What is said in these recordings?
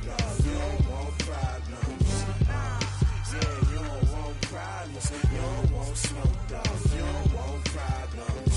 dog. You don't want problems. Yeah, you don't want problems. You don't want smoke, dog. You don't want problems.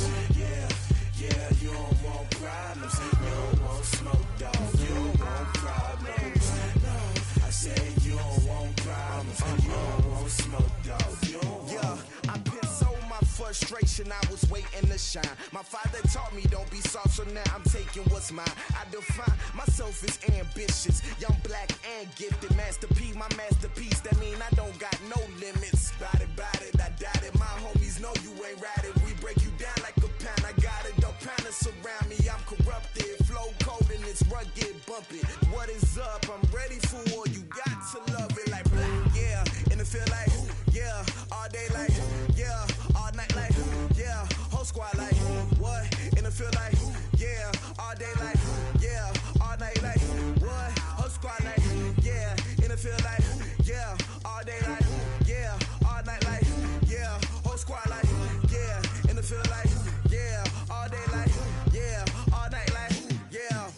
Yeah, you don't want problems. You don't want smoke, dog. You don't want problems. No, I said you don't want problems. You don't want smoke, dog. You don't want. I've been so my frustration, I was waiting to shine. My father taught me don't be soft, so now I'm taking what's mine. I define myself as ambitious, young, black, and gifted. Master P, my masterpiece. That mean I don't got no limits. Bout it, I doubt it. My homies know you ain't ride it. We break you down like a pound. I got it, don't pound to surround me. I'm corrupted, flow cold and it's rugged, bump it. What is up? I'm ready for war. You got to love it like black, yeah. And it feel like, yeah, all day like, yeah, all night like, yeah, whole squad like, what? And it feel like, yeah, all day like, yeah, all night like, what? Whole squad like, yeah, and it feel like, yeah, all day like, yeah, all night like, yeah, whole squad like, yeah, and it feel like, yeah, all day like, yeah, all night like, yeah.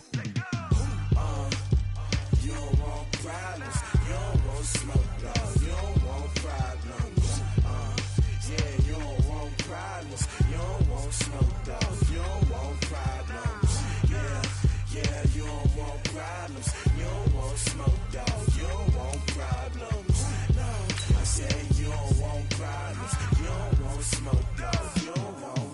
You don't want problems, you don't want smoke, dog. You don't want problems. Yeah, you don't want problems. You don't want smoke, dog. You don't want problems. Yeah, you don't want problems. You don't want smoke, dog. You don't want problems. No, I said you don't want problems. You don't want smoke, dog. You don't want.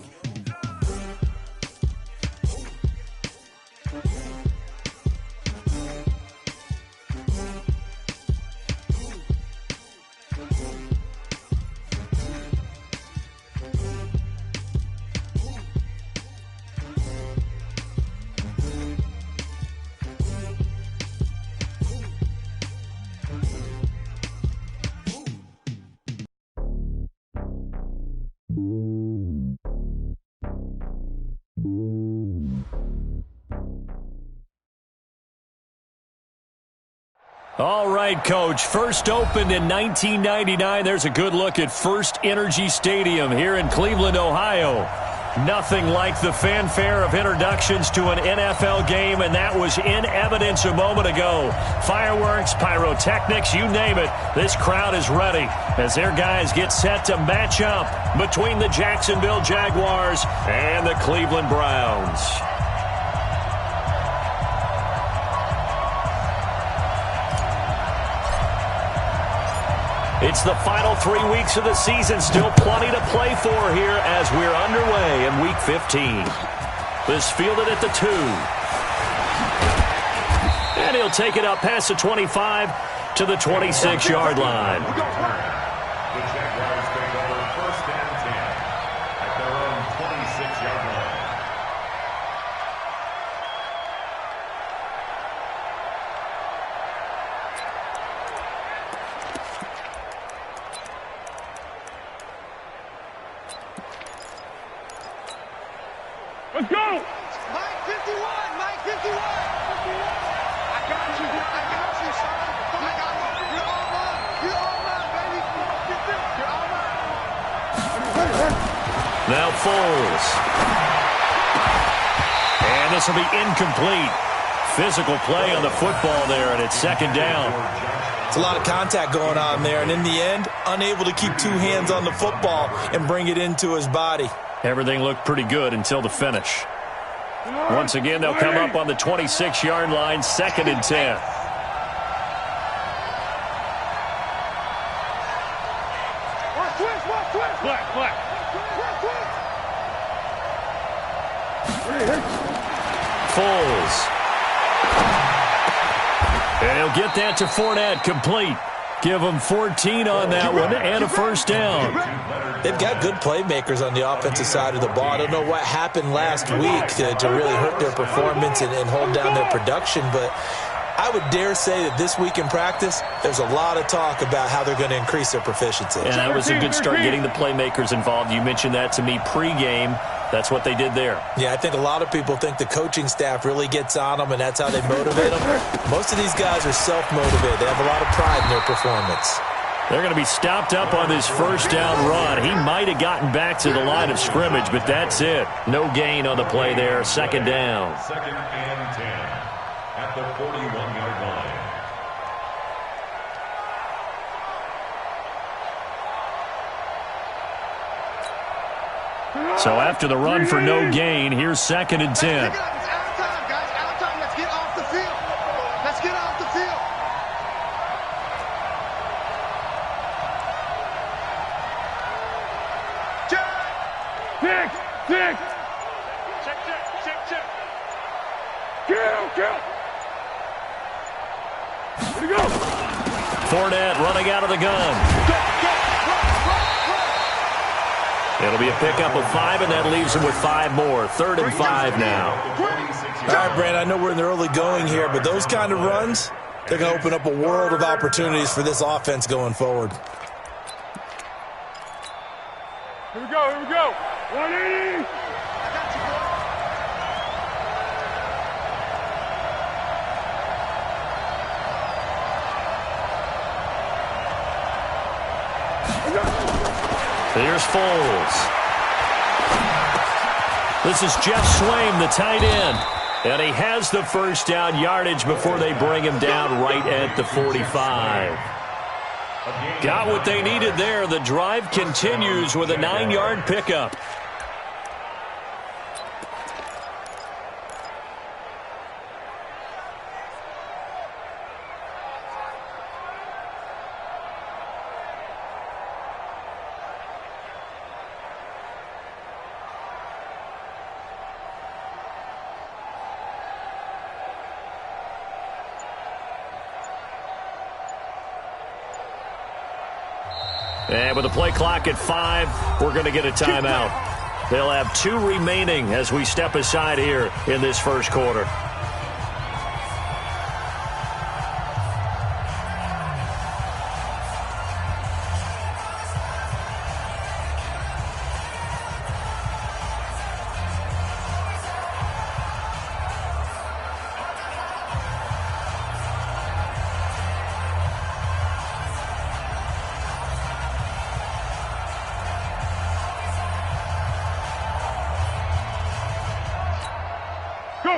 All right, Coach. First opened in 1999. There's a good look at First Energy Stadium here in Cleveland, Ohio. Nothing like the fanfare of introductions to an NFL game, and that was in evidence a moment ago. Fireworks, pyrotechnics, you name it. This crowd is ready as their guys get set to match up between the Jacksonville Jaguars and the Cleveland Browns. It's the final 3 weeks of the season. Still plenty to play for here as we're underway in Week 15. This fielded at the 2. And he'll take it up past the 25 to the 26-yard line. The Jaguars take over 1st and 10 at their own 26-yard line. Let's go! Mike 51! Mike 51! I got you, son. I got you. You're all mine. You're all mine, baby. You're all mine. Now Foles. And this will be incomplete. Physical play on the football there, and it's 2nd down. It's a lot of contact going on there, and in the end, unable to keep 2 hands on the football and bring it into his body. Everything looked pretty good until the finish. Once again, they'll come up on the 26-yard line, 2nd and 10. Foles. And he'll get that to Fournette, complete. Give him 14 on that one and a 1st down. They've got good playmakers on the offensive side of the ball. I don't know what happened last week to really hurt their performance and hold down their production, but I would dare say that this week in practice, there's a lot of talk about how they're going to increase their proficiency. And that was a good start getting the playmakers involved. You mentioned that to me pregame. That's what they did there. Yeah, I think a lot of people think the coaching staff really gets on them, and that's how they motivate them. Most of these guys are self-motivated. They have a lot of pride in their performance. They're going to be stopped up on this 1st down run. He might have gotten back to the line of scrimmage, but that's it. No gain on the play there. 2nd down. 2nd and 10 at the 41-yard line. So after the run for no gain, here's 2nd and 10. It's out of time, guys. Out of time. Let's get off the field. Let's get off the field. Check. Check. Check. Kill. Here we go. Fournette running out of the gun. It'll be a pickup of 5, and that leaves him with 5 more. 3rd and 5 now. All right, Brand, I know we're in the early going here, but those kind of runs, they're going to open up a world of opportunities for this offense going forward. Here we go. 180. Here's Foles. This is Jeff Swaim, the tight end. And he has the first down yardage before they bring him down right at the 45. Got what they needed there. The drive continues with a 9-yard pickup. And with the play clock at 5, we're going to get a timeout. They'll have 2 remaining as we step aside here in this first quarter.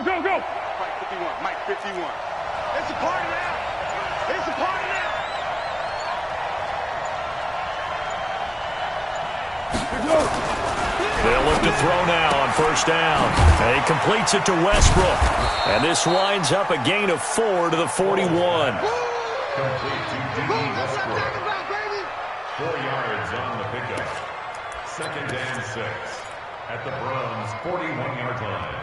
Go. Mike 51. It's a party now. They'll look to throw now on first down. And he completes it to Westbrook. And this winds up a gain of 4 to the 41. Complete to D.D. Westbrook. 4 yards on the pickup. 2nd and 6 at the Browns' 41-yard line.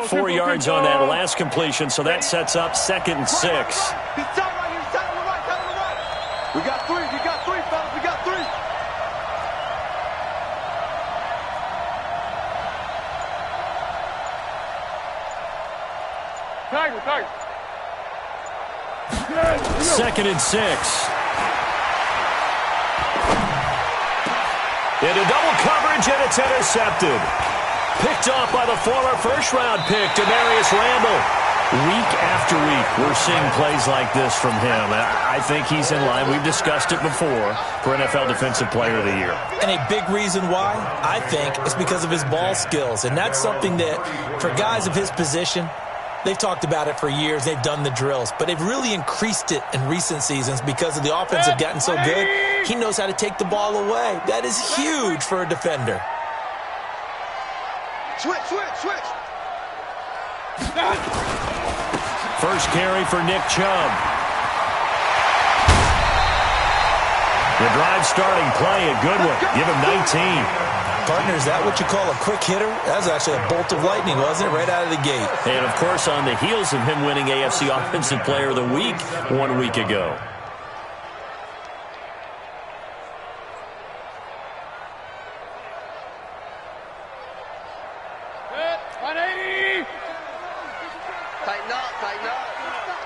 4 yards on that last completion, so that sets up 2nd and 6. He's tight right here. He's tight on the right. We got 3. Fellas. We got 3. Tiger. 2nd and 6. Into double coverage, and it's intercepted. Picked off by the former first-round pick, Demarius Randall. Week after week, we're seeing plays like this from him. I think he's in line. We've discussed it before for NFL Defensive Player of the Year. And a big reason why, I think, is because of his ball skills. And that's something that, for guys of his position, they've talked about it for years. They've done the drills. But they've really increased it in recent seasons because of the offense have gotten so good. He knows how to take the ball away. That is huge for a defender. Switch. First carry for Nick Chubb. The drive starting play, a good one. Give him 19. Partner, is that what you call a quick hitter? That was actually a bolt of lightning, wasn't it? Right out of the gate. And, of course, on the heels of him winning AFC Offensive Player of the Week 1 week ago. Tighten up.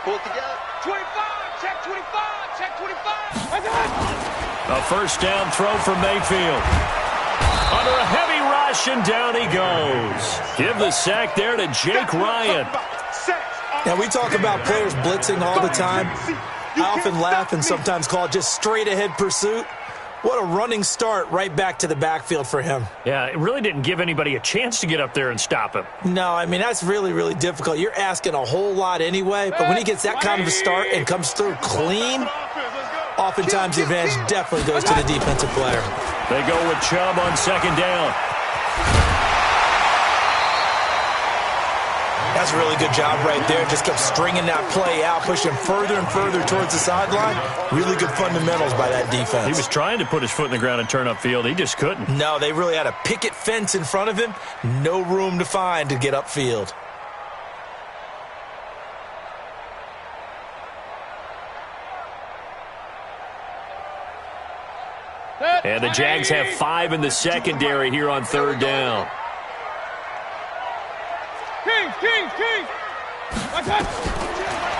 Pull it together. 25. Check 25. A first down throw for Mayfield. Under a heavy rush, and down he goes. Give the sack there to Jake Ryan. Now, we talk about players blitzing all the time. I often laugh and sometimes call it just straight-ahead pursuit. What a running start right back to the backfield for him. Yeah, it really didn't give anybody a chance to get up there and stop him. No, I mean, that's really, really difficult. You're asking a whole lot anyway, but when he gets that kind of a start and comes through clean, oftentimes the advantage definitely goes to the defensive player. They go with Chubb on second down. That's a really good job right there. Just kept stringing that play out, pushing further and further towards the sideline. Really good fundamentals by that defense. He was trying to put his foot in the ground and turn upfield. He just couldn't. No, they really had a picket fence in front of him. No room to find to get upfield. And the Jags have 5 in the secondary here on third down. Kings!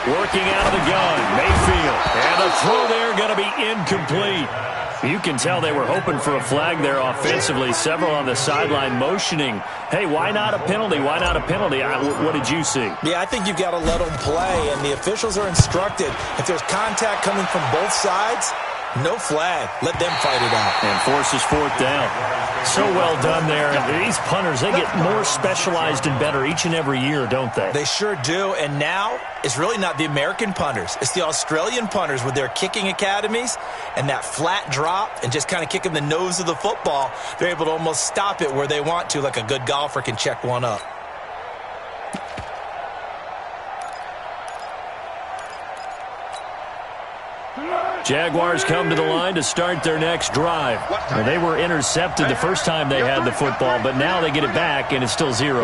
Working out of the gun, Mayfield. And the throw there going to be incomplete. You can tell they were hoping for a flag there offensively. Several on the sideline motioning, hey, why not a penalty? Why not a penalty? What did you see? Yeah, I think you've got to let them play, and the officials are instructed. If there's contact coming from both sides, no flag. Let them fight it out. And forces fourth down. So well done there. And these punters, they get more specialized and better each and every year, don't they? They sure do. And now it's really not the American punters. It's the Australian punters with their kicking academies and that flat drop and just kind of kicking the nose of the football. They're able to almost stop it where they want to, like a good golfer can check one up. Jaguars come to the line to start their next drive. Well, they were intercepted the first time they had the football, but now they get it back, and it's still 0-0.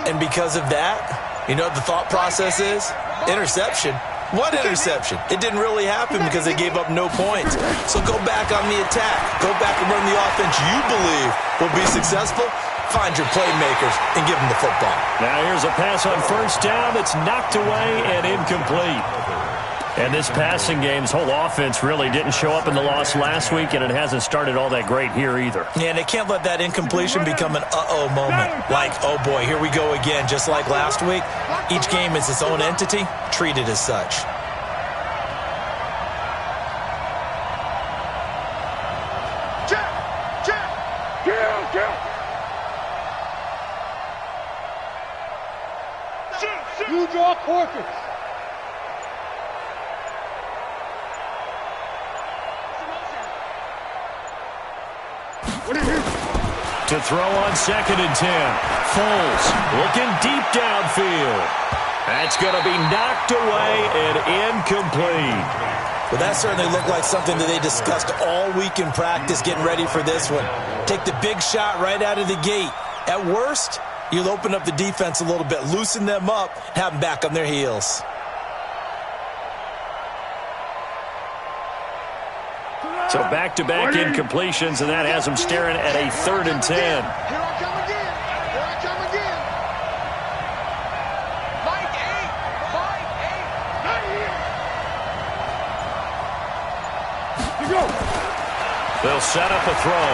And because of that, you know what the thought process is? Interception. What interception? It didn't really happen because they gave up no points. So go back on the attack. Go back and run the offense you believe will be successful. Find your playmakers and give them the football. Now here's a pass on first down that's knocked away and incomplete. And this passing game's whole offense really didn't show up in the loss last week, and it hasn't started all that great here either. Yeah, and they can't let that incompletion become an uh-oh moment. Like, oh boy, here we go again, just like last week. Each game is its own entity, treated as such. You draw quarters. To throw on 2nd and 10. Foles looking deep downfield. That's going to be knocked away and incomplete. Well, that certainly looked like something that they discussed all week in practice, getting ready for this one. Take the big shot right out of the gate. At worst, you'll open up the defense a little bit, loosen them up, have them back on their heels. So back-to-back incompletions, and that has them staring at a 3rd and 10. Here I come again. Here I come again. Mike 8. You go. They'll set up a throw.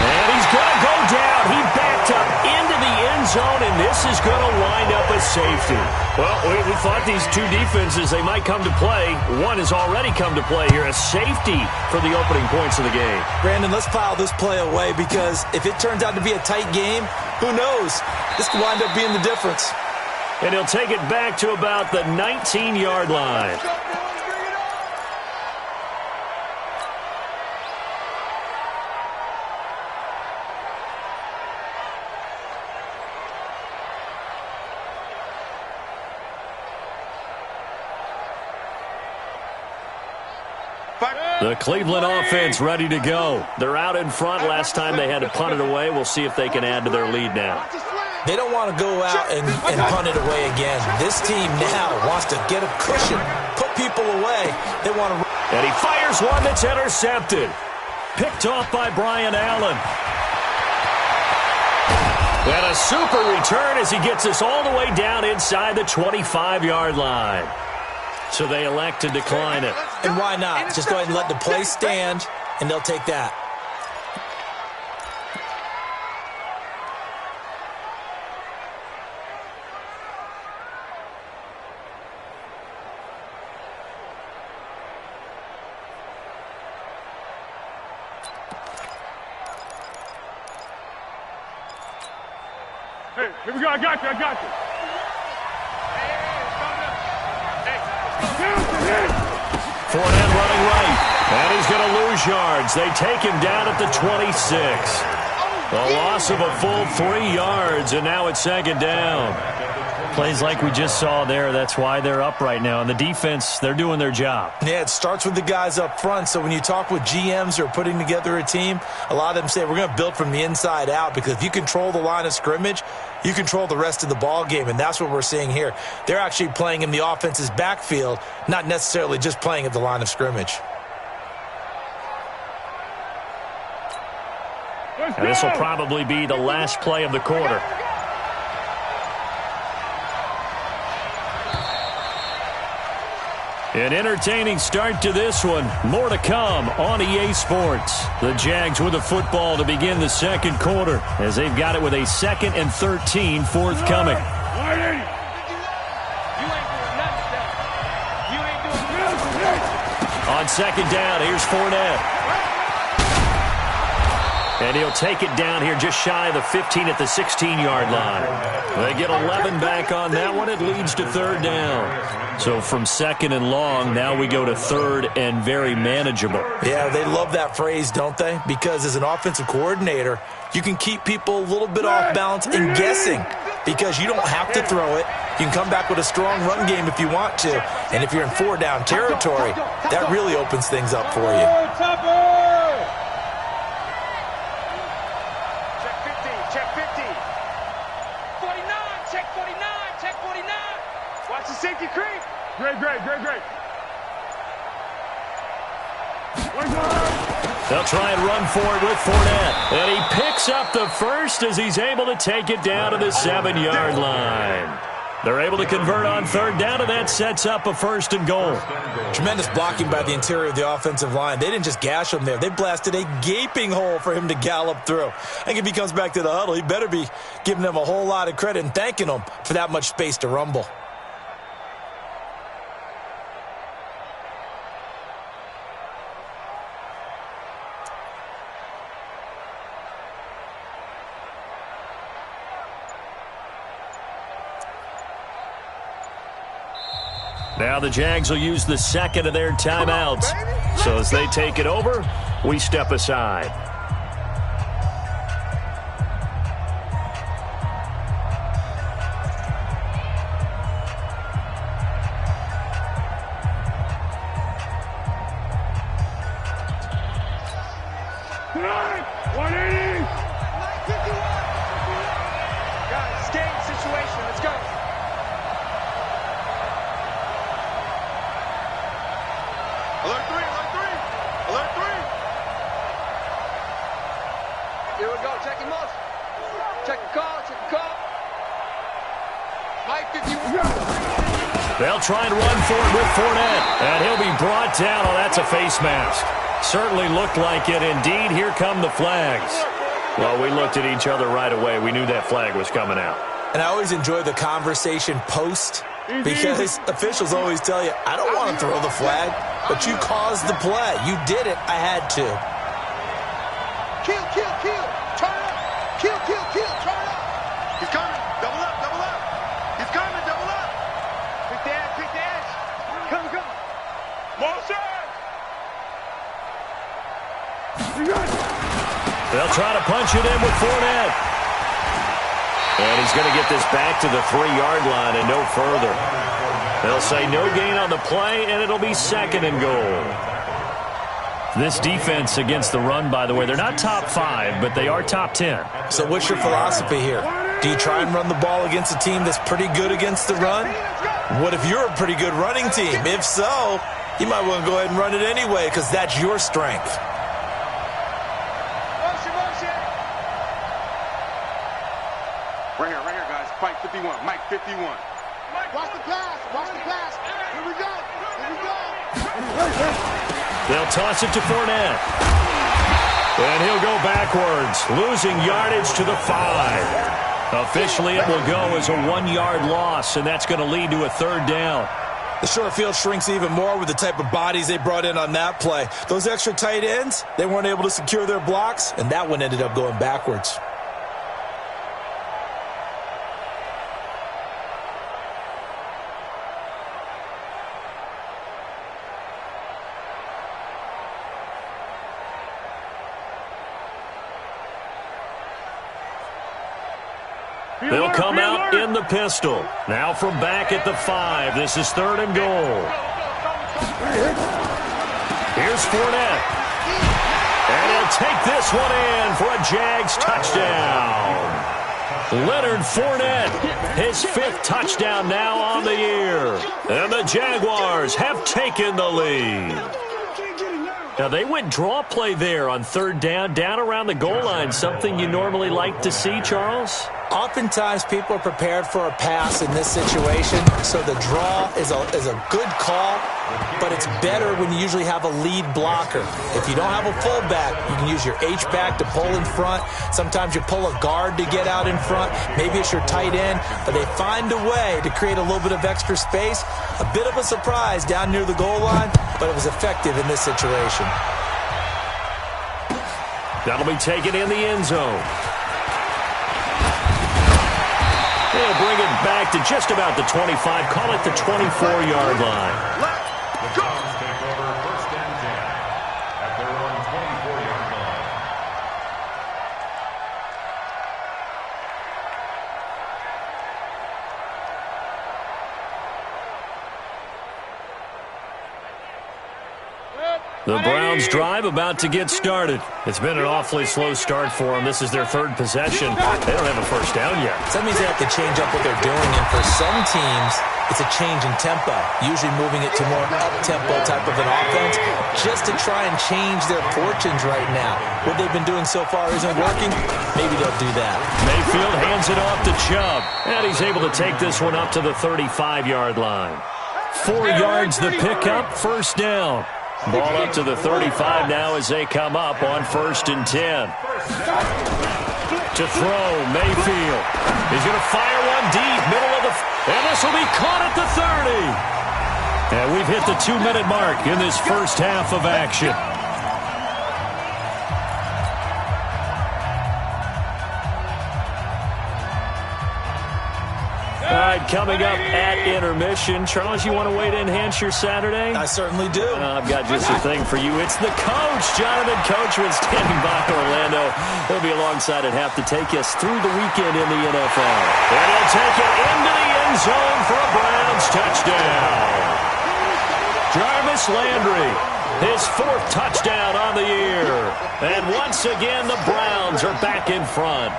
And he's going to go down. He backed up into the end zone, and this is going to wind up a safety. Well, we thought these two defenses, they might come to play. One has already come to play here, a safety for the opening points of the game. Brandon, let's file this play away because if it turns out to be a tight game, who knows? This could wind up being the difference. And he'll take it back to about the 19-yard line. The Cleveland offense ready to go. They're out in front. Last time they had to punt it away. We'll see if they can add to their lead now. They don't want to go out and punt it away again. This team now wants to get a cushion, put people away. They want to. And he fires one that's intercepted. Picked off by Brian Allen. And a super return as he gets us all the way down inside the 25-yard line. So they elect to decline it. And why not? Just go ahead and let the play stand, and they'll take that. Here we go. I got you. Fournette running right. And he's going to lose yards. They take him down at the 26. A loss of a full 3 yards, and now it's second down. Plays like we just saw there. That's why they're up right now. And the defense, they're doing their job. Yeah, it starts with the guys up front. So when you talk with GMs who are putting together a team, a lot of them say we're going to build from the inside out, because if you control the line of scrimmage, you control the rest of the ball game, and that's what we're seeing here. They're actually playing in the offense's backfield, not necessarily just playing at the line of scrimmage. And this will probably be the last play of the quarter. An entertaining start to this one. More to come on EA Sports. The Jags with the football to begin the second quarter, as they've got it with a 2nd and 13 forthcoming. On second down, here's Fournette. And he'll take it down here just shy of the 15 at the 16-yard line. They get 11 back on that one. It leads to third down. So from 2nd and long, now we go to 3rd and very manageable. Yeah, they love that phrase, don't they? Because as an offensive coordinator, you can keep people a little bit off balance and guessing, because you don't have to throw it. You can come back with a strong run game if you want to. And if you're in 4-down territory, that really opens things up for you. Check 50. 49. Check 49. Check 49. Watch the safety creep. Great. They'll try and run for it with Fournette. And he picks up the first as he's able to take it down to the 7-yard line. They're able to convert on third down, and that sets up a 1st and goal. Tremendous blocking by the interior of the offensive line. They didn't just gash him there. They blasted a gaping hole for him to gallop through. I think if he comes back to the huddle, he better be giving them a whole lot of credit and thanking them for that much space to rumble. Now the Jags will use the 2nd of their timeouts. So as they take it over, we step aside. They'll try and run for it with Fournette. And he'll be brought down. Oh, that's a face mask. Certainly looked like it. Indeed, here come the flags. Well, we looked at each other right away. We knew that flag was coming out. And I always enjoy the conversation post, because officials always tell you, I don't want to throw the flag, but you caused the play. You did it. I had to. Kill. Turn up. Kill. Turn up. He's coming. Double up. He's coming. Double up. Pick the edge. Come. Motion. They'll try to punch it in with Fournette. And he's going to get this back to the 3-yard line and no further. They'll say no gain on the play, and it'll be 2nd and goal. This defense against the run, by the way, they're not top 5, but they are top 10. So what's your philosophy here? Do you try and run the ball against a team that's pretty good against the run? What if you're a pretty good running team? If so, you might want to go ahead and run it anyway, because that's your strength. Right here, guys. Fight 51. Mike 51. Watch the pass. Here we go. They'll toss it to Fournette. And he'll go backwards, losing yardage to the 5. Officially, it will go as a 1-yard loss, and that's going to lead to a 3rd down. The short field shrinks even more with the type of bodies they brought in on that play. Those extra tight ends, they weren't able to secure their blocks, and that one ended up going backwards. They'll come out in the pistol. Now from back at the 5. This is 3rd and goal. Here's Fournette. And he'll take this one in for a Jags touchdown. Leonard Fournette, his 5th touchdown now on the year. And the Jaguars have taken the lead. Now, they went draw play there on 3rd down around the goal line. Something you normally like to see, Charles? Oftentimes, people are prepared for a pass in this situation, so the draw is a good call, but it's better when you usually have a lead blocker. If you don't have a fullback, you can use your H-back to pull in front. Sometimes you pull a guard to get out in front. Maybe it's your tight end, but they find a way to create a little bit of extra space. A bit of a surprise down near the goal line, but it was effective in this situation. That'll be taken in the end zone. They'll bring it back to just about the 25. Call it the 24-yard line. The Browns take over 1st and 10 at their own 24-yard line. The Browns drive about to get started. It's been an awfully slow start for them. This is their 3rd possession. They don't have a 1st down yet. So that means they have to change up what they're doing, and for some teams, it's a change in tempo, usually moving it to more up-tempo type of an offense, just to try and change their fortunes right now. What they've been doing so far isn't working. Maybe they'll do that. Mayfield hands it off to Chubb, and he's able to take this one up to the 35-yard line. 4 yards the pickup, 1st down. Ball up to the 35 now as they come up on 1st and 10. To throw, Mayfield. He's going to fire one deep, middle of the... And this will be caught at the 30. And we've hit the 2-minute mark in this first half of action. All right, coming up at intermission. Charles, you want to wait to enhance your Saturday? I certainly do. I've got just a thing for you. It's the coach, Jonathan Coachman, standing by Orlando. He'll be alongside at half to take us through the weekend in the NFL. And he'll take it into the end zone for a Browns touchdown. Jarvis Landry, his 4th touchdown on the year. And once again, the Browns are back in front.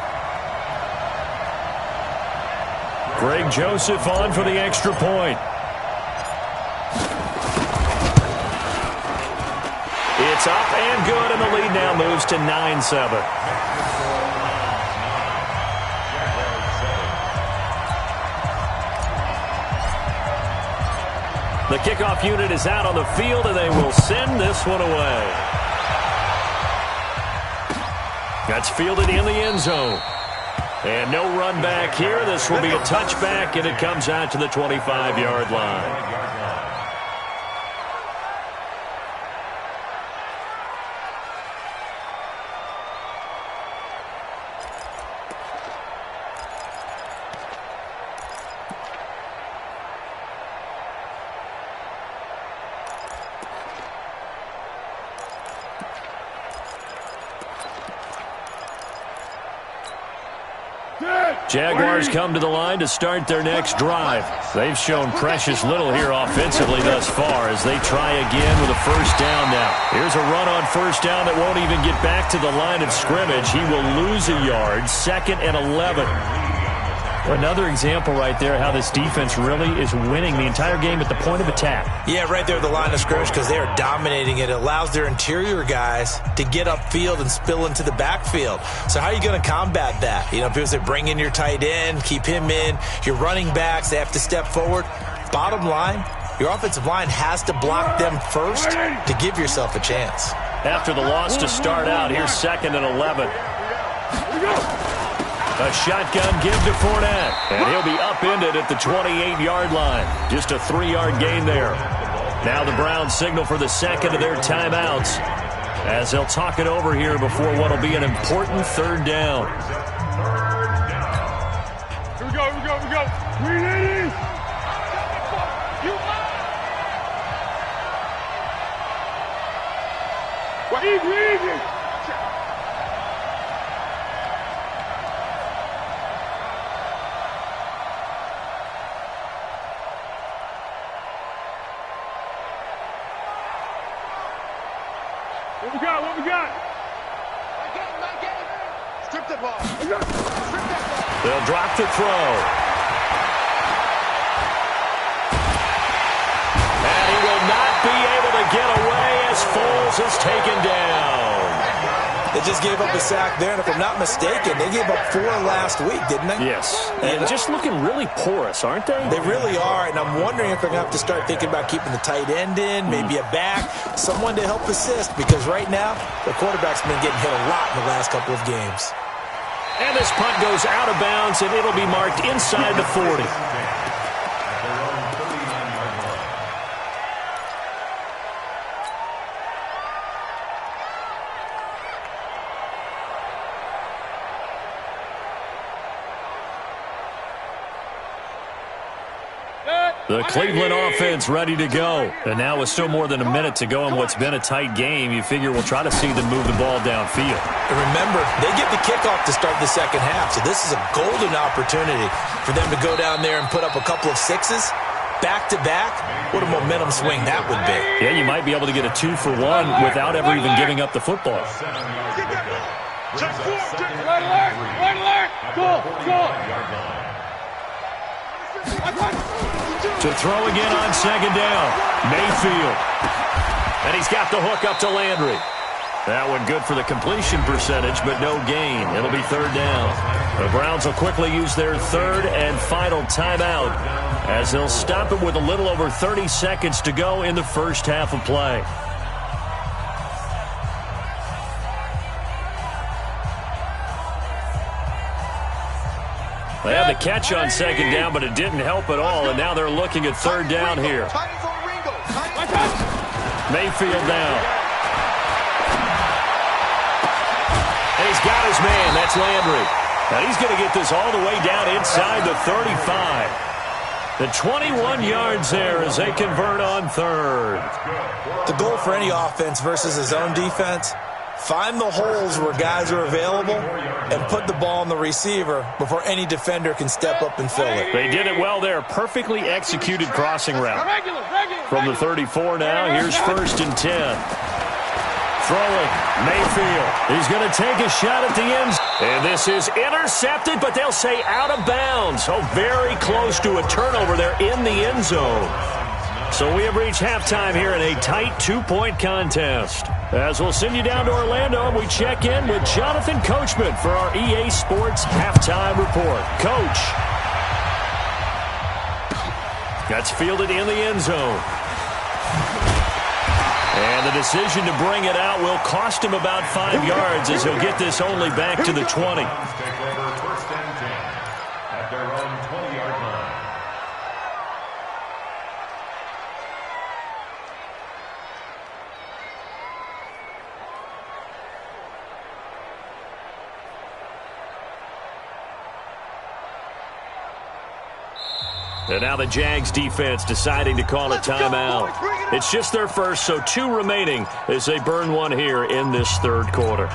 Greg Joseph on for the extra point. It's up and good, and the lead now moves to 9-7. The kickoff unit is out on the field, and they will send this one away. That's fielded in the end zone. And no run back here. This will be a touchback, and it comes out to the 25-yard line. Jaguars come to the line to start their next drive. They've shown precious little here offensively thus far as they try again with a 1st down now. Here's a run on 1st down that won't even get back to the line of scrimmage. He will lose a yard, 2nd and 11. Another example right there how this defense really is winning the entire game at the point of attack. Yeah, right there at the line of scrimmage because they are dominating it. It allows their interior guys to get upfield and spill into the backfield. So how are you going to combat that? You know, people say bring in your tight end, keep him in. Your running backs, they have to step forward. Bottom line, your offensive line has to block them first to give yourself a chance. After the loss to start out, here's 2nd and 11. A shotgun give to Fournette, and he'll be upended at the 28-yard line. Just a 3-yard gain there. Now the Browns signal for the 2nd of their timeouts as they'll talk it over here before what will be an important 3rd down. Here we go, here we go, here we go. Green ladies! Easy. What we got? What we got? Not getting. Strip the ball. Strip that ball. They'll drop the throw. And he will not be able to get away as Foles is taken down. They just gave up a sack there, and if I'm not mistaken, they gave up 4 last week, didn't they? Yes. And just looking really porous, aren't they? They really are, and I'm wondering if they're going to have to start thinking about keeping the tight end in, maybe a back, someone to help assist, because right now, the quarterback's been getting hit a lot in the last couple of games. And this punt goes out of bounds, and it'll be marked inside the 40. The Cleveland offense ready to go. And now with still more than a minute to go in what's been a tight game, you figure we'll try to see them move the ball downfield. And remember, they get the kickoff to start the second half, so this is a golden opportunity for them to go down there and put up a couple of sixes back-to-back. What a momentum swing that would be. Yeah, you might be able to get a 2-for-1 without ever even giving up the football. Check 4. Red alert. Red alert. Go. To throw again on second down. Mayfield. And he's got the hook up to Landry. That one good for the completion percentage, but no gain. It'll be third down. The Browns will quickly use their third and final timeout as they'll stop it with a little over 30 seconds to go in the first half of play. They had the catch on second down, but it didn't help at all, and now they're looking at third down here. Mayfield down. And he's got his man. That's Landry. And he's going to get this all the way down inside the 35. The 21 yards there as they convert on third. The goal for any offense versus a zone defense, find the holes where guys are available and put the ball on the receiver before any defender can step up and fill it. They did it well there. Perfectly executed crossing route. From the 34 now, here's 1st and 10. Throwing, Mayfield. He's going to take a shot at the end. And this is intercepted, but they'll say out of bounds. Oh, very close to a turnover there in the end zone. So we have reached halftime here in a tight 2-point contest. As we'll send you down to Orlando, we check in with Jonathan Coachman for our EA Sports Halftime Report. Coach. That's fielded in the end zone. And the decision to bring it out will cost him about 5 yards as he'll get this only back to the 20. Take over 1st and 10 at their own 20-yard line. And now the Jags defense deciding to call a timeout. It's just their first, so 2 remaining as they burn one here in this third quarter.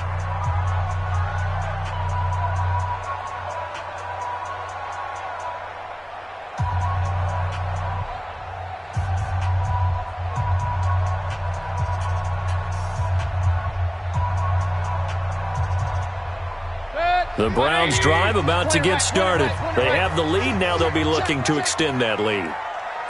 The Browns drive about to get started. They have the lead. Now they'll be looking to extend that lead.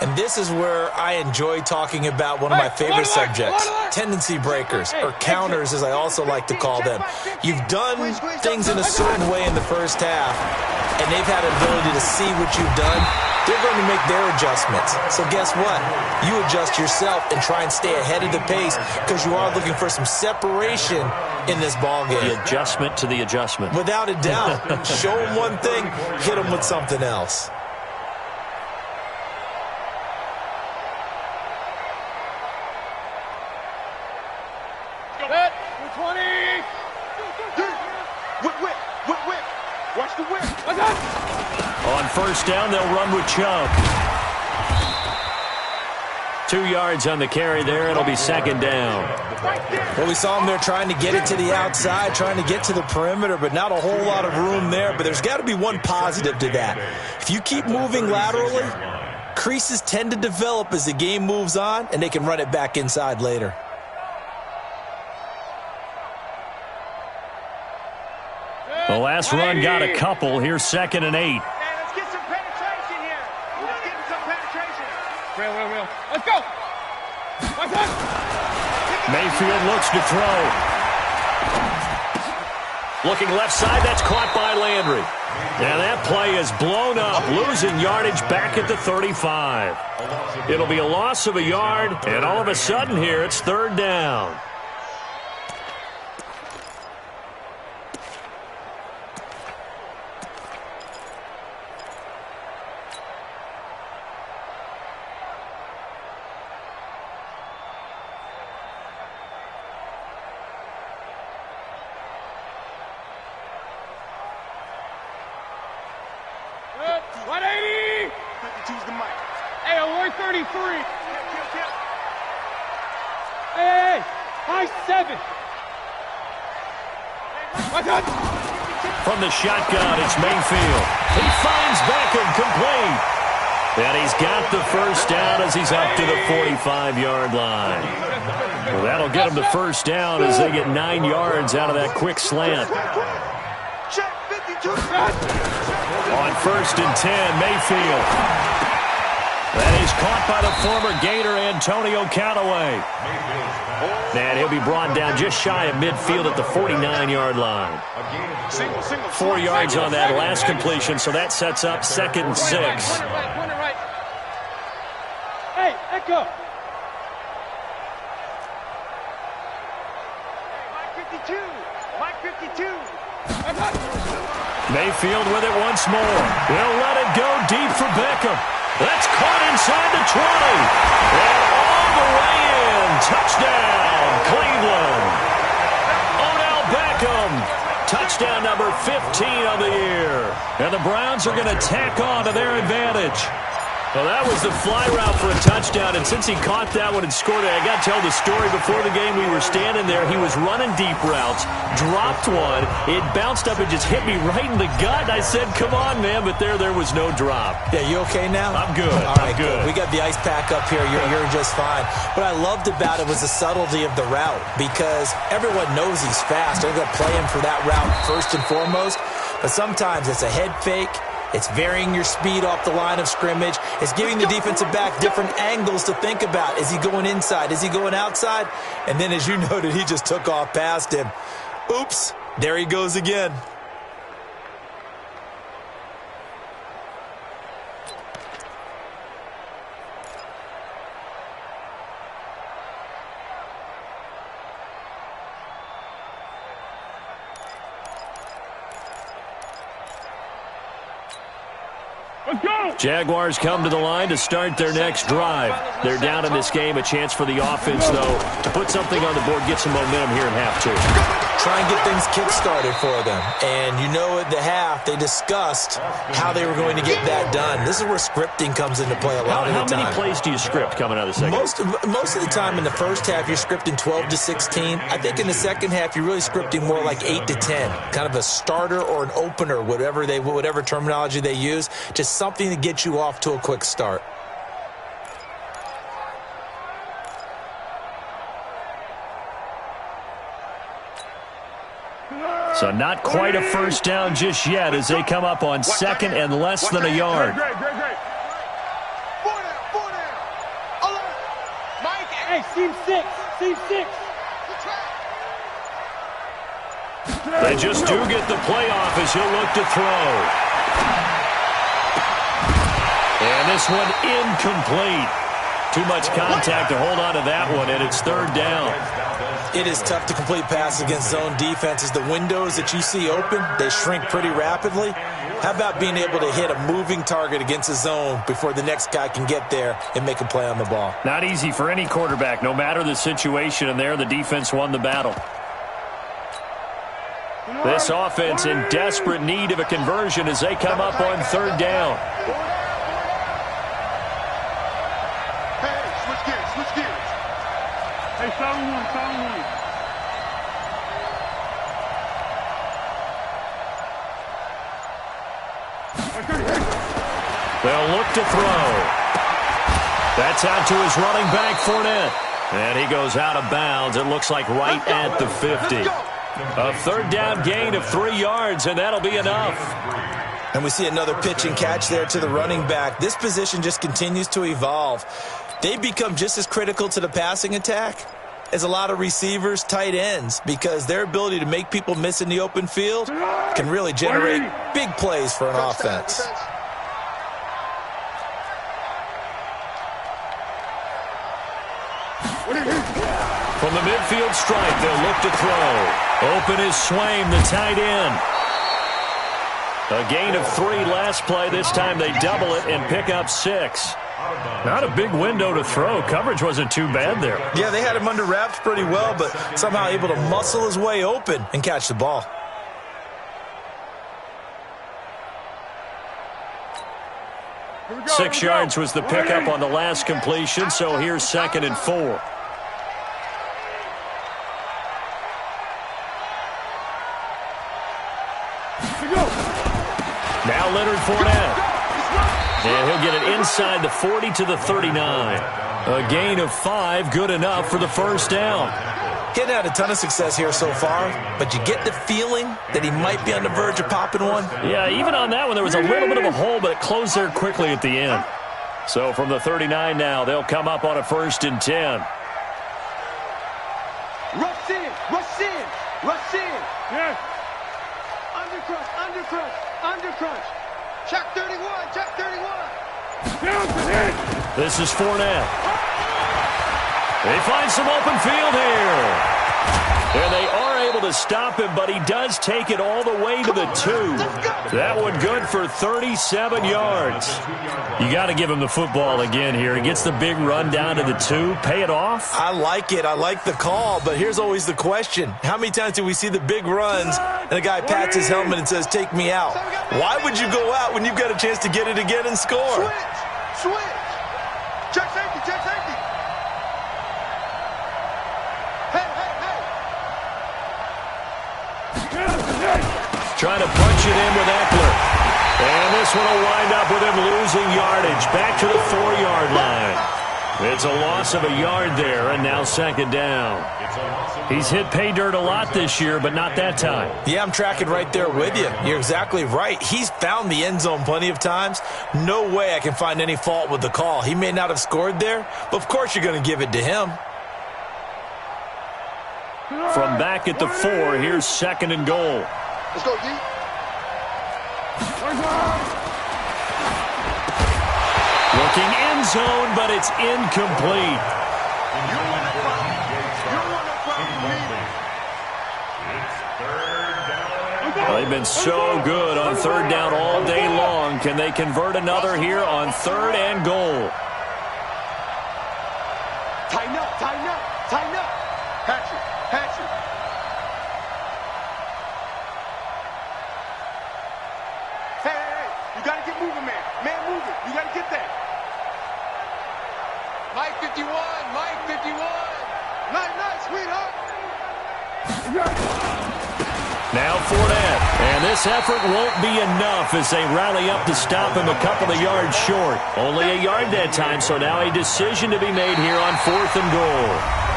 And this is where I enjoy talking about one of my favorite subjects, tendency breakers, or counters as I also like to call them. You've done things in a certain way in the first half, and they've had an ability to see what you've done. They're going to make their adjustments. So guess what? You adjust yourself and try and stay ahead of the pace because you are looking for some separation in this ball game. The adjustment to the adjustment. Without a doubt. Show them one thing, hit them with something else. Watch the whip. On first down, they'll run with Chubb. 2 yards on the carry there. It'll be second down. Well, we saw them there trying to get it to the outside, trying to get to the perimeter, but not a whole lot of room there. But there's got to be one positive to that. If you keep moving laterally, creases tend to develop as the game moves on, and they can run it back inside later. The last run got a couple. Here's 2nd and 8. Hey, let's get some penetration here. Let's get some penetration. Real. Let's go. What's up? Mayfield looks to throw. Looking left side, that's caught by Landry. And that play is blown up, losing yardage back at the 35. It'll be a loss of a yard, and all of a sudden here, it's 3rd down. Choose the mic. Hey, alert 33. Kill. Hey, high 7. What's up? From the shotgun, it's Mayfield. He finds Beckham complete. And he's got the first down as he's up to the 45-yard line. Well, that'll get him the first down as they get 9 yards out of that quick slant. Check 52. On 1st and 10, Mayfield. That is caught by the former Gator, Antonio Callaway. And he'll be brought down just shy of midfield at the 49-yard line. 4 yards on that last completion, so that sets up 2nd and 6. Corner right. Hey, Echo. Mike 52. Mayfield with it once more. He'll let it go deep for Beckham. That's caught inside the 20. And all the way in. Touchdown, Cleveland. Odell Beckham. Touchdown number 15 of the year. And the Browns are going to tack on to their advantage. Well, that was the fly route for a touchdown, and since he caught that one and scored it, I got to tell the story. Before the game, we were standing there. He was running deep routes, dropped one. It bounced up and just hit me right in the gut. And I said, come on, man, but there was no drop. Yeah, you okay now? I'm good. All right, I'm good. We got the ice pack up here. You're just fine. What I loved about it was the subtlety of the route, because everyone knows he's fast. They're going to play him for that route first and foremost, but sometimes it's a head fake. It's varying your speed off the line of scrimmage. It's giving the defensive back different angles to think about. Is he going inside? Is he going outside? And then, as you noted, he just took off past him. Oops, there he goes again. Jaguars come to the line to start their next drive. They're down in this game. A chance for the offense, though, to put something on the board, get some momentum here in half 2. Try and get things kick-started for them. And you know at the half, they discussed how they were going to get that done. This is where scripting comes into play a lot of the time. How many plays do you script coming out of the second? Most of the time in the first half, you're scripting 12 to 16. I think in the second half, you're really scripting more like 8 to 10. Kind of a starter or an opener, whatever terminology they use. Just something to get you off to a quick start. So not quite a first down just yet as they come up on 2nd and less than a yard. Great. 4 down. Alert. Mike. Hey, seam 6. They just do get the playoff as he'll look to throw. And this one incomplete. Too much contact to hold on to that one, and it's 3rd down. It is tough to complete passes against zone defenses. The windows that you see open, they shrink pretty rapidly. How about being able to hit a moving target against a zone before the next guy can get there and make a play on the ball? Not easy for any quarterback, no matter the situation, and there the defense won the battle. This offense in desperate need of a conversion as they come up on 3rd down. Switch gears. Hey, solid one. They'll look to throw. That's out to his running back, Fournette. And he goes out of bounds. It looks like right at the 50. A third down gain of 3 yards, and that'll be enough. And we see another pitch and catch there to the running back. This position just continues to evolve. They become just as critical to the passing attack as a lot of receivers, tight ends, because their ability to make people miss in the open field can really generate big plays for an offense. From the midfield stripe, they'll look to throw. Open is Swaim, the tight end. A gain of 3 last play. This time they double it and pick up 6. Not a big window to throw. Coverage wasn't too bad there. Yeah, they had him under wraps pretty well, but somehow able to muscle his way open and catch the ball. Six yards was the pickup on the last completion, so here's 2nd and 4. Now Leonard Fournette. And he'll get it inside the 40 to the 39. A gain of 5, good enough for the first down. He hadn't had a ton of success here so far, but you get the feeling that he might be on the verge of popping one. Yeah, even on that one, there was a little bit of a hole, but it closed there quickly at the end. So from the 39 now, they'll come up on a 1st and 10. Rush in, rush in, rush in. Yeah. Undercrunch, undercrunch, undercrunch. Check 31, check 31. Down to hit. This is Fournette. They find some open field here. And they are able to stop him, but he does take it all the way to the 2. That one good for 37 yards. You got to give him the football again here. He gets the big run down to the 2. Pay it off. I like it. I like the call, but here's always the question. How many times do we see the big runs and the guy pats his helmet and says, take me out? Why would you go out when you've got a chance to get it again and score? Switch. Check safety, check safety. Hey, hey, hey. Trying to punch it in with Eckler. And this one will wind up with him losing yardage. Back to the 4-yard line. It's a loss of a yard there, and now 2nd down. He's hit pay dirt a lot this year, but not that time. Yeah, I'm tracking right there with you. You're exactly right. He's found the end zone plenty of times. No way I can find any fault with the call. He may not have scored there, but of course you're going to give it to him. From back at the 4, here's 2nd and goal. Let's go, D. Looking end zone, but it's incomplete. They've been so good on 3rd down all day long. Can they convert another here on 3rd and goal? Tighten up, tighten up, tighten up. Hatchet, hatchet. Hey, hey, hey. You got to get moving, man. Man, moving. You got to get that. Mike 51, Mike 51. Night, night, sweetheart. Now Fournette, and this effort won't be enough as they rally up to stop him a couple of yards short. Only a yard that time, so now a decision to be made here on 4th and goal.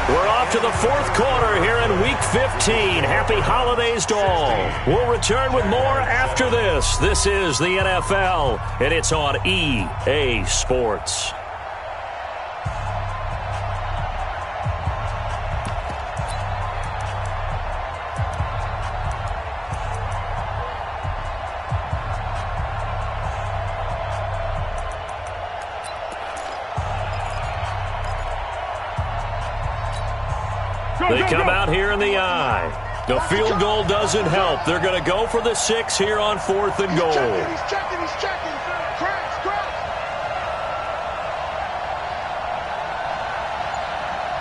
We're off to the 4th quarter here in Week 15. Happy holidays to all. We'll return with more after this. This is the NFL, and it's on EA Sports. They come out here in the eye. The field goal doesn't help. They're going to go for the 6 here on 4th and goal. He's checking, he's checking. Crash, crash.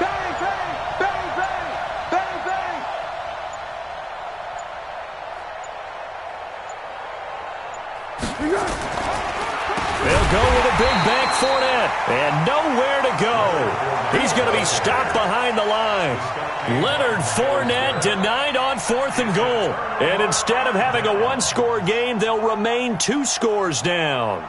Bang, bang, bang, bang, bang, bang. They'll go with a big bank Fournette, and nowhere to go. He's going to be stopped behind the line. Leonard Fournette denied on 4th and goal. And instead of having a 1-score game, they'll remain 2 scores down.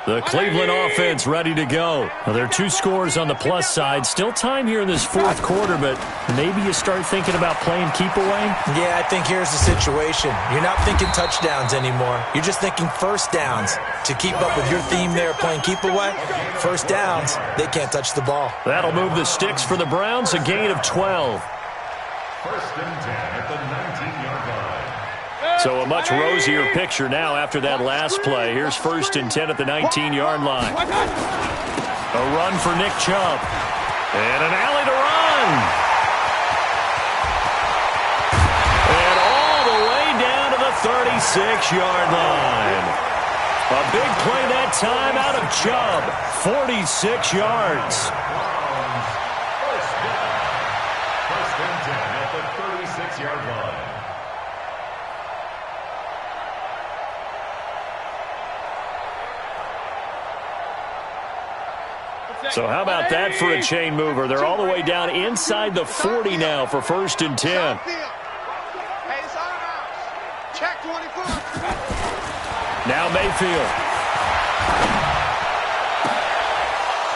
The Cleveland offense ready to go. Well, there are 2 scores on the plus side. Still time here in this fourth quarter, but maybe you start thinking about playing keep away? Yeah, I think here's the situation. You're not thinking touchdowns anymore. You're just thinking first downs. To keep up with your theme there, playing keep away, first downs, they can't touch the ball. That'll move the sticks for the Browns, a gain of 12. First and 10 at the 19-yard line. So a much rosier picture now after that last play. Here's first and 10 at the 19-yard line. A run for Nick Chubb. And an alley to run. And all the way down to the 36-yard line. A big play that time out of Chubb. 46 yards. First and 10 at the 36-yard line. So how about that for a chain mover? They're all the way down inside the 40 now for first and 10. Hey, it's out of bounds. Check 24. Now Mayfield.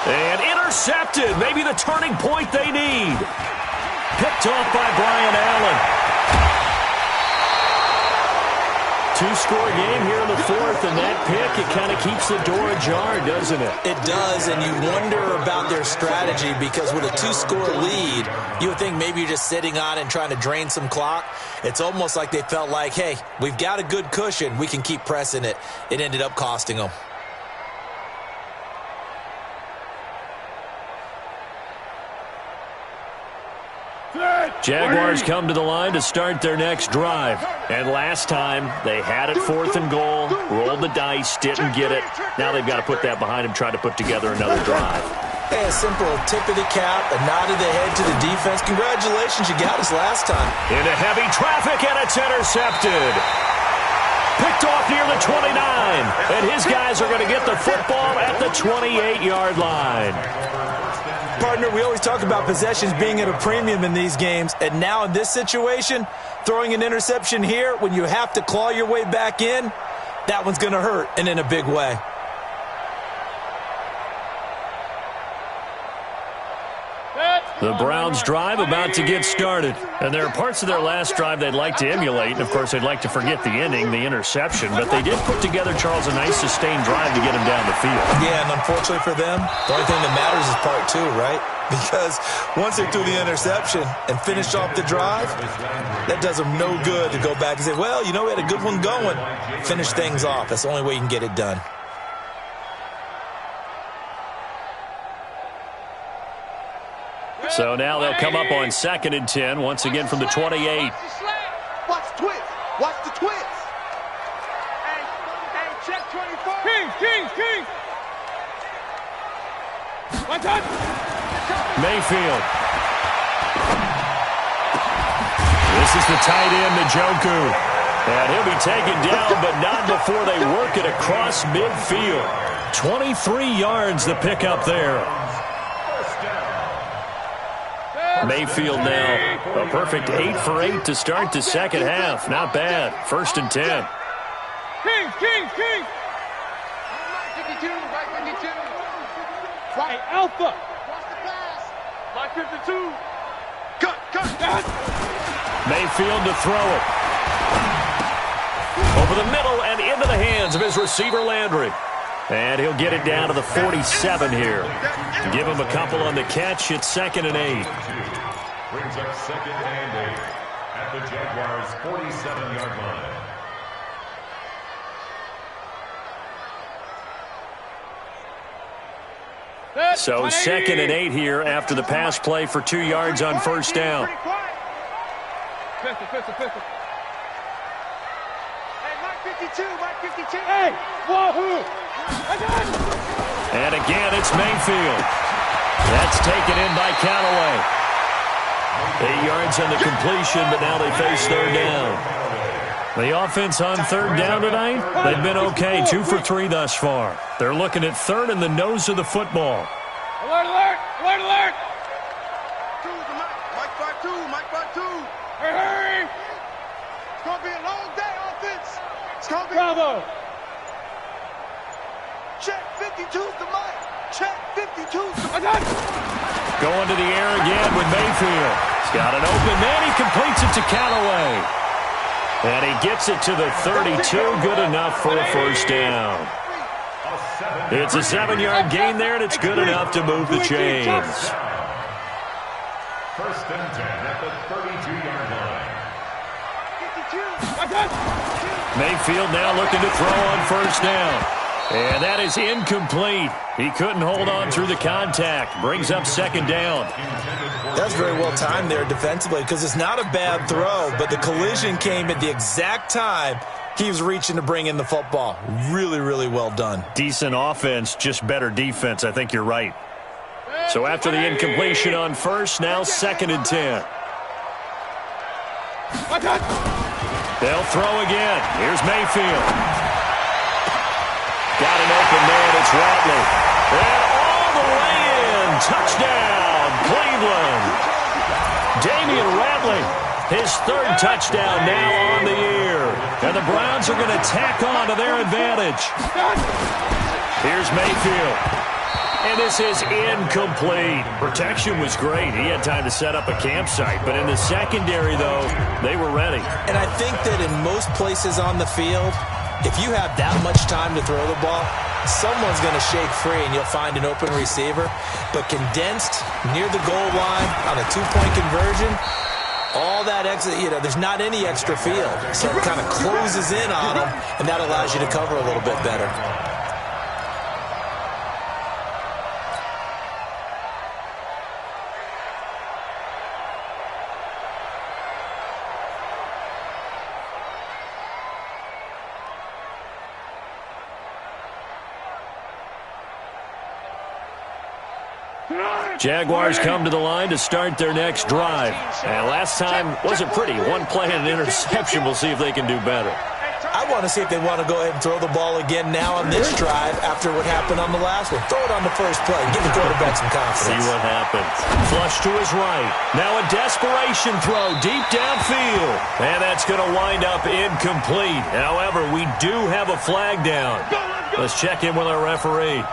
And intercepted. Maybe the turning point they need. Picked off by Brian Allen. 2-score game here in the fourth, and that pick, it kind of keeps the door ajar, doesn't it? It does, and you wonder about their strategy because with a 2-score lead, you would think maybe you're just sitting on it and trying to drain some clock. It's almost like they felt like, hey, we've got a good cushion. We can keep pressing it. It ended up costing them. Jaguars come to the line to start their next drive. And last time, they had it fourth and goal, rolled the dice, didn't get it. Now they've got to put that behind them, try to put together another drive. Hey, a simple tip of the cap, a nod of the head to the defense. Congratulations, you got us last time. Into heavy traffic, and it's intercepted. Picked off near the 29. And his guys are going to get the football at the 28-yard line. Partner, we always talk about possessions being at a premium in these games, and now in this situation, throwing an interception here when you have to claw your way back in, that one's going to hurt, and in a big way. The Browns' drive about to get started. And there are parts of their last drive they'd like to emulate. And, of course, they'd like to forget the ending, the interception. But they did put together, Charles, a nice sustained drive to get him down the field. Yeah, and unfortunately for them, the only thing that matters is part 2, right? Because once they threw the interception and finished off the drive, that does them no good to go back and say, well, you know, we had a good one going. Finish things off. That's the only way you can get it done. So now they'll come up on 2nd and 10, once again from the 28. Watch the twist. Watch the twist. Hey, check 24. Kings. One touch. Mayfield. This is the tight end, Njoku. And he'll be taken down, but not before they work it across midfield. 23 yards the pickup there. Mayfield now a perfect 8 for 8 to start the second half. Not bad. 1st and 10. Kings. Right 52. Right, Alpha. Watch the pass. Right 52. Cut. Mayfield to throw it. Over the middle and into the hands of his receiver, Landry. And he'll get it down to the 47 here. Give him a couple on the catch. It's 2nd and 8. Brings up 2nd and 8 at the Jaguars' 47-yard line. So 2nd and 8 here after the pass play for 2 yards on first down. Pistol. Hey, Mike 52. Hey, wahoo! And again, it's Mayfield. That's taken in by Callaway. 8 yards on the completion, but now they face 3rd down. The offense on 3rd down tonight, they've been okay. 2 for 3 thus far. They're looking at 3rd in the nose of the football. Alert! Mike 5-2. Hurry! It's going to be a long day, offense. It's going to be. Bravo! Check 52's the mic. Check 52's the mic. Going to the air again with Mayfield. He's got an open man. He completes it to Callaway. And he gets it to the 32. Good enough for a first down. It's a 7-yard gain there, and it's good enough to move the chains. First and 10 at the 32-yard line. Mayfield now looking to throw on first down. And that is incomplete. He couldn't hold on through the contact. Brings up second down. That's very well timed there defensively because it's not a bad throw, but the collision came at the exact time he was reaching to bring in the football. Really, really well done. Decent offense, just better defense. I think you're right. So after the incompletion on first, now second and 10. They'll throw again. Here's Mayfield. Got an open man. It's Ratley. And all the way in. Touchdown, Cleveland. Damian Ratley, his third touchdown now on the year. And the Browns are going to tack on to their advantage. Here's Mayfield. And this is incomplete. Protection was great. He had time to set up a campsite. But in the secondary, though, they were ready. And I think that in most places on the field, if you have that much time to throw the ball, someone's going to shake free and you'll find an open receiver. But condensed near the goal line on a two-point conversion, all that exit, there's not any extra field. So it kind of closes in on them, and that allows you to cover a little bit better. Jaguars come to the line to start their next drive. And last time wasn't pretty. One play and an interception. We'll see if they can do better. I want to see if they want to go ahead and throw the ball again now on this drive after what happened on the last one. Throw it on the first play. Give the quarterback some confidence. See what happens. Flush to his right. Now a desperation throw deep downfield. And that's going to wind up incomplete. However, we do have a flag down. Let's check in with our referee.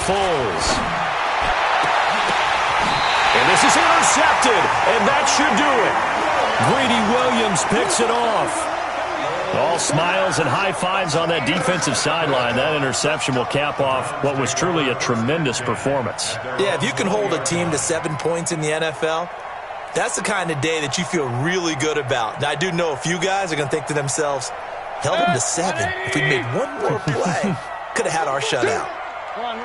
Foles. And this is intercepted, and that should do it. Greedy Williams picks it off. All smiles and high fives on that defensive sideline. That interception will cap off what was truly a tremendous performance. Yeah, if you can hold a team to 7 points in the NFL, that's the kind of day that you feel really good about. Now, I do know a few guys are going to think to themselves, held them to 7. If we made one more play, could have had our shutout. Run.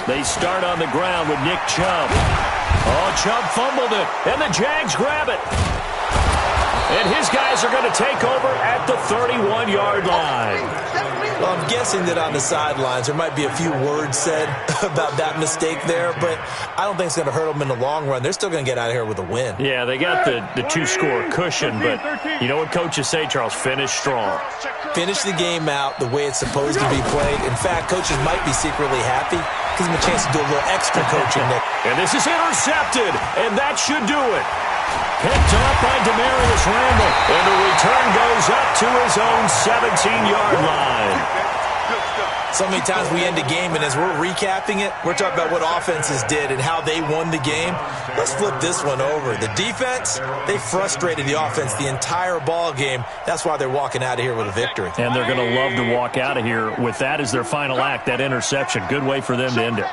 They start on the ground with Nick Chubb. Oh, Chubb fumbled it, and the Jags grab it. And his guys are going to take over at the 31-yard line. Well, I'm guessing that on the sidelines there might be a few words said about that mistake there, but I don't think it's going to hurt them in the long run. They're still going to get out of here with a win. Yeah, they got the two-score cushion, but you know what coaches say, Charles? Finish strong. Finish the game out the way it's supposed to be played. In fact, coaches might be secretly happy. Gives them a chance to do a little extra coaching, Nick. And this is intercepted, and that should do it. Picked up by Demarius Randall, and the return goes up to his own 17-yard line. So many times we end a game, and as we're recapping it, we're talking about what offenses did and how they won the game. Let's flip this one over. The defense, they frustrated the offense the entire ball game. That's why they're walking out of here with a victory. And they're going to love to walk out of here with that as their final act, that interception. Good way for them to end it.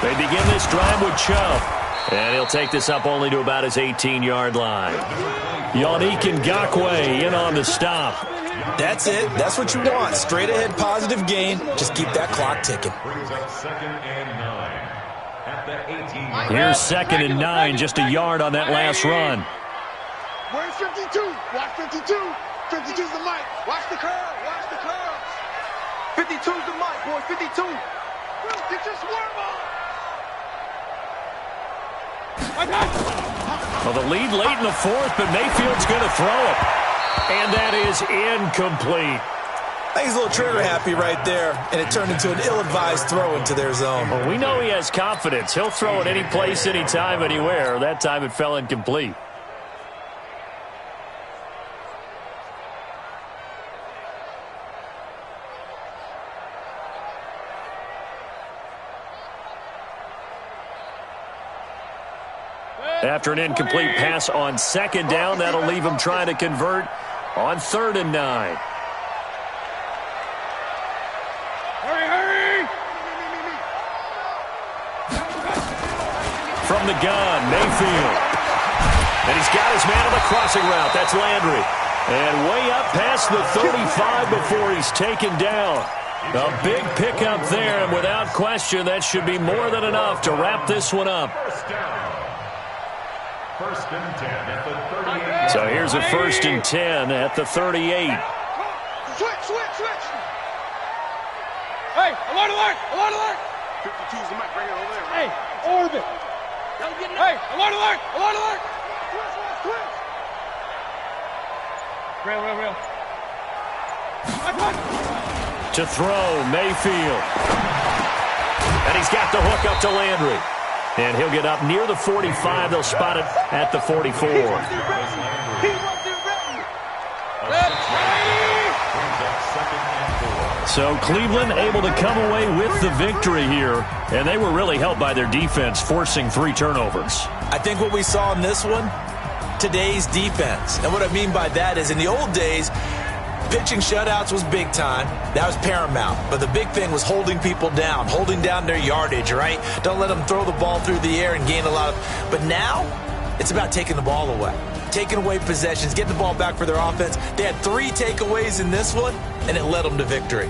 They begin this drive with Chubb. And he'll take this up only to about his 18-yard line. Yannick Ngakoue in on the stop. That's it. That's what you want. Straight ahead positive gain. Just keep that clock ticking. Here's 2nd and 9, just a yard on that last run. Where's 52? Watch 52. 52's the mic. Watch the curl. Watch the curl. 52's the mic, boys. 52. Get your swerve on. Well, the lead late in the fourth, but Mayfield's going to throw it. And that is incomplete. I think he's a little trigger happy right there, and it turned into an ill-advised throw into their zone. Well, we know he has confidence. He'll throw it any place, anytime, anywhere. That time it fell incomplete. After an incomplete pass on second down, that'll leave him trying to convert on 3rd and 9. Hurry! From the gun, Mayfield. And he's got his man on the crossing route. That's Landry. And way up past the 35 before he's taken down. A big pickup there, and without question, that should be more than enough to wrap this one up. First and 10 at the 38. So here's a 1st and 10 at the 38. Switch. Hey, alert! 52's the mic. Bring it over there. Hey, orbit. Hey, alert! Switch. Real. To throw, Mayfield. And he's got the hook up to Landry. And he'll get up near the 45. They'll spot it at the 44. He wasn't ready. So Cleveland able to come away with the victory here. And they were really helped by their defense, forcing 3 turnovers. I think what we saw in this one, today's defense. And what I mean by that is in the old days, pitching shutouts was big time. That was paramount. But the big thing was holding people down, holding down their yardage, right? Don't let them throw the ball through the air and gain a lot of... But now, it's about taking the ball away. Taking away possessions, getting the ball back for their offense. They had 3 takeaways in this one, and it led them to victory.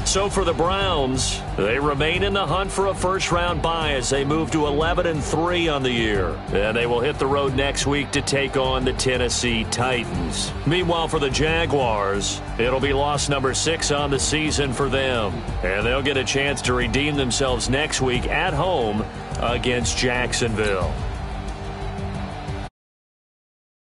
So for the Browns, they remain in the hunt for a first-round bye as they move to 11-3 on the year. And they will hit the road next week to take on the Tennessee Titans. Meanwhile, for the Jaguars, it'll be loss number 6 on the season for them. And they'll get a chance to redeem themselves next week at home against Jacksonville.